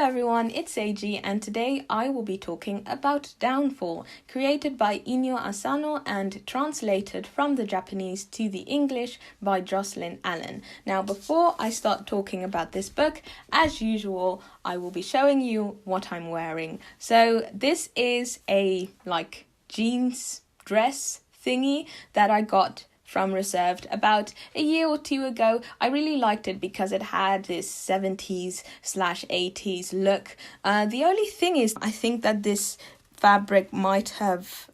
everyone, it's AG and today I will be talking about Downfall, created by Inio Asano and translated from the Japanese to the English by Jocelyn Allen. Now before I start talking about this book, as usual, I will be showing you what I'm wearing. So this is a jeans dress thingy that I got from Reserved about a year or two ago. I really liked it because it had this 70s/80s look. The only thing is, I think that this fabric might have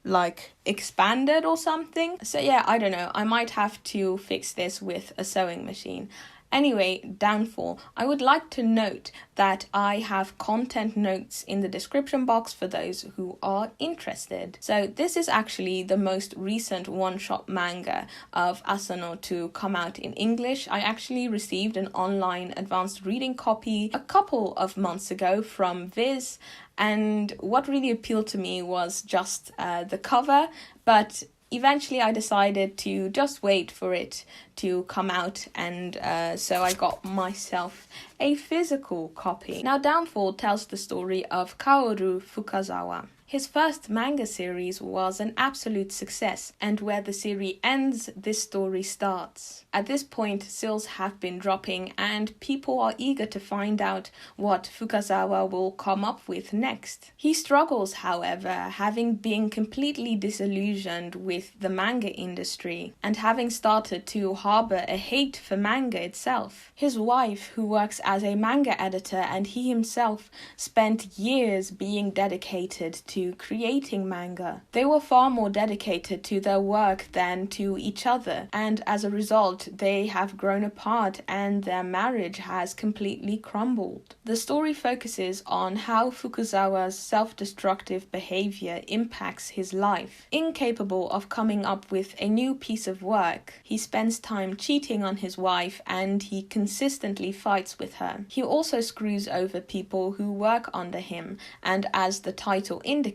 expanded or something. So yeah, I don't know. I might have to fix this with a sewing machine. Anyway, Downfall. I would like to note that I have content notes in the description box for those who are interested. So this is actually the most recent one-shot manga of Asano to come out in English. I actually received an online advanced reading copy a couple of months ago from Viz, and what really appealed to me was just the cover, but eventually I decided to just wait for it to come out, and so I got myself a physical copy. Now Downfall tells the story of Kaoru Fukazawa. His first manga series was an absolute success, and where the series ends, this story starts. At this point, sales have been dropping and people are eager to find out what Fukazawa will come up with next. He struggles, however, having been completely disillusioned with the manga industry and having started to harbor a hate for manga itself. His wife, who works as a manga editor, and he himself spent years being dedicated to creating manga. They were far more dedicated to their work than to each other, and as a result they have grown apart and their marriage has completely crumbled. The story focuses on how Fukuzawa's self-destructive behavior impacts his life. Incapable of coming up with a new piece of work, he spends time cheating on his wife and he consistently fights with her. He also screws over people who work under him, and as the title indicates,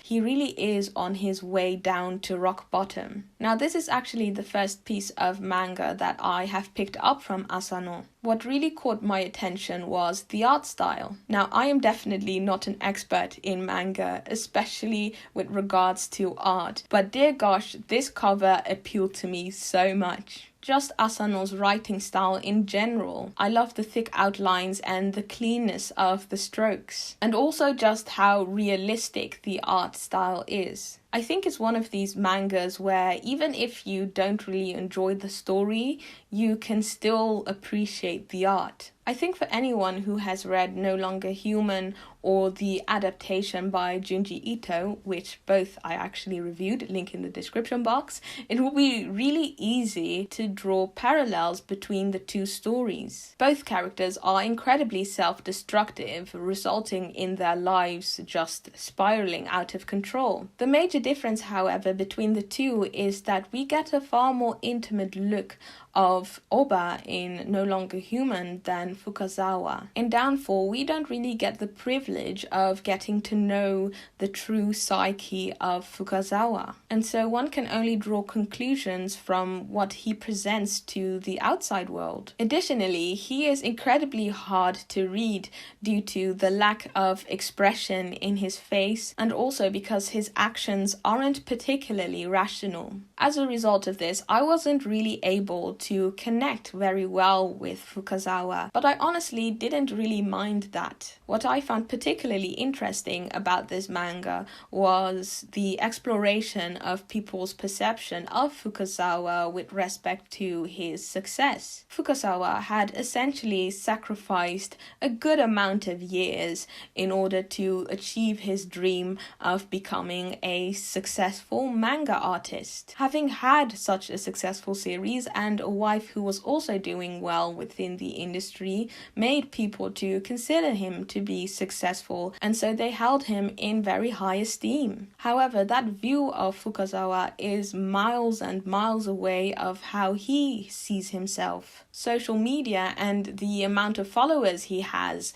he really is on his way down to rock bottom. Now this is actually the first piece of manga that I have picked up from Asano. What really caught my attention was the art style. Now I am definitely not an expert in manga, especially with regards to art, but dear gosh, this cover appealed to me so much. Just Asano's writing style in general. I love the thick outlines and the cleanness of the strokes, and also just how realistic the art style is. I think it's one of these mangas where even if you don't really enjoy the story, you can still appreciate the art. I think for anyone who has read No Longer Human or the adaptation by Junji Ito, which both I actually reviewed, link in the description box, it will be really easy to draw parallels between the two stories. Both characters are incredibly self-destructive, resulting in their lives just spiraling out of control. The major difference, however, between the two is that we get a far more intimate look of Oba in No Longer Human than Fukazawa. In Downfall, we don't really get the privilege of getting to know the true psyche of Fukazawa, and so one can only draw conclusions from what he presents to the outside world. Additionally, he is incredibly hard to read due to the lack of expression in his face, and also because his actions aren't particularly rational. As a result of this, I wasn't really able to connect very well with Fukazawa, but I honestly didn't really mind that. What I found particularly interesting about this manga was the exploration of people's perception of Fukazawa with respect to his success. Fukazawa had essentially sacrificed a good amount of years in order to achieve his dream of becoming a successful manga artist. Having had such a successful series and a wife who was also doing well within the industry made people to consider him to be successful, and so they held him in very high esteem. However, that view of Fukazawa is miles and miles away of how he sees himself. Social media and the amount of followers he has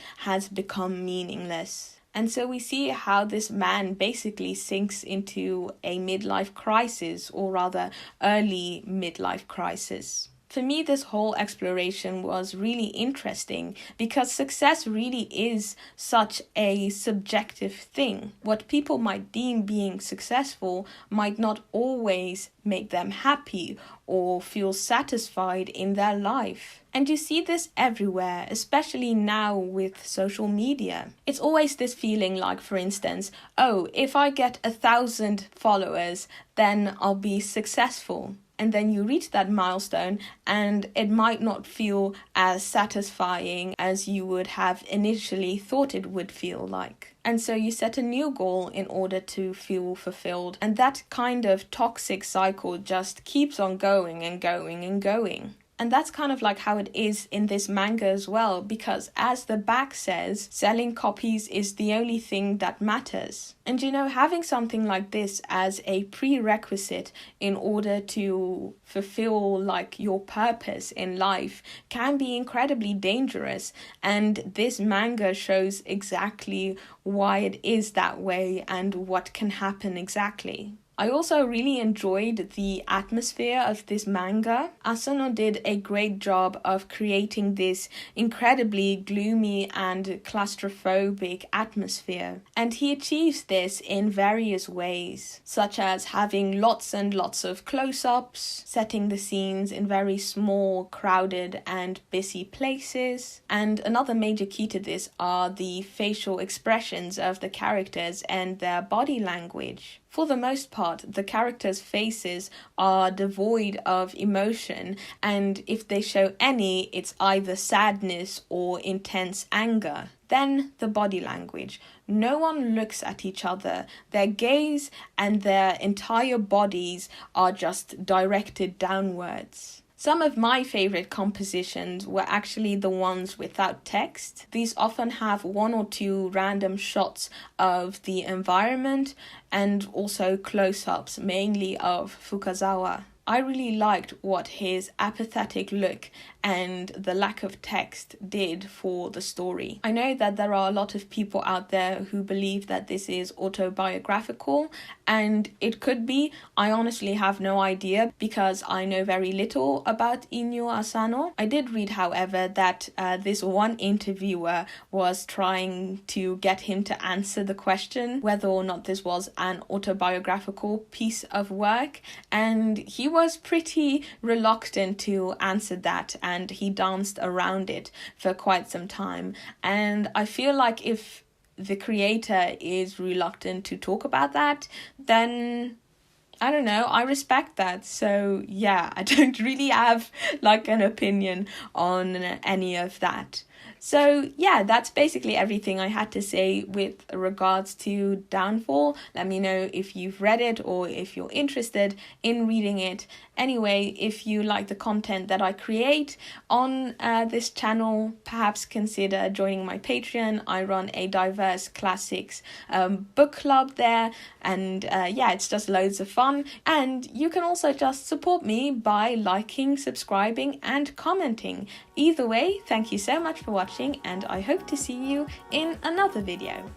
become meaningless. And so we see how this man basically sinks into a midlife crisis, or rather early midlife crisis. For me, this whole exploration was really interesting because success really is such a subjective thing. What people might deem being successful might not always make them happy or feel satisfied in their life. And you see this everywhere, especially now with social media. It's always this feeling like, for instance, oh, if I get 1,000 followers, then I'll be successful. And then you reach that milestone and it might not feel as satisfying as you would have initially thought it would feel like. And so you set a new goal in order to feel fulfilled. And that kind of toxic cycle just keeps on going and going and going. And that's kind of like how it is in this manga as well, because as the back says, selling copies is the only thing that matters. And you know, having something like this as a prerequisite in order to fulfill like your purpose in life can be incredibly dangerous. And this manga shows exactly why it is that way and what can happen exactly. I also really enjoyed the atmosphere of this manga. Asano did a great job of creating this incredibly gloomy and claustrophobic atmosphere. And he achieves this in various ways, such as having lots and lots of close-ups, setting the scenes in very small, crowded and busy places. And another major key to this are the facial expressions of the characters and their body language. For the most part, the characters' faces are devoid of emotion, and if they show any, it's either sadness or intense anger. Then the body language. No one looks at each other. Their gaze and their entire bodies are just directed downwards. Some of my favorite compositions were actually the ones without text. These often have 1 or 2 random shots of the environment and also close-ups, mainly of Fukazawa. I really liked what his apathetic look and the lack of text did for the story. I know that there are a lot of people out there who believe that this is autobiographical, and it could be. I honestly have no idea because I know very little about Inio Asano. I did read, however, that this one interviewer was trying to get him to answer the question whether or not this was an autobiographical piece of work, and he was pretty reluctant to answer that, and he danced around it for quite some time. And I feel like if the creator is reluctant to talk about that, then I don't know, I respect that. So yeah, I don't really have like an opinion on any of that. So yeah, that's basically everything I had to say with regards to Downfall. Let me know if you've read it or if you're interested in reading it. Anyway, if you like the content that I create on this channel, perhaps consider joining my Patreon. I run a diverse classics book club there, and yeah, it's just loads of fun. And you can also just support me by liking, subscribing and commenting. Either way, thank you so much for watching, and I hope to see you in another video.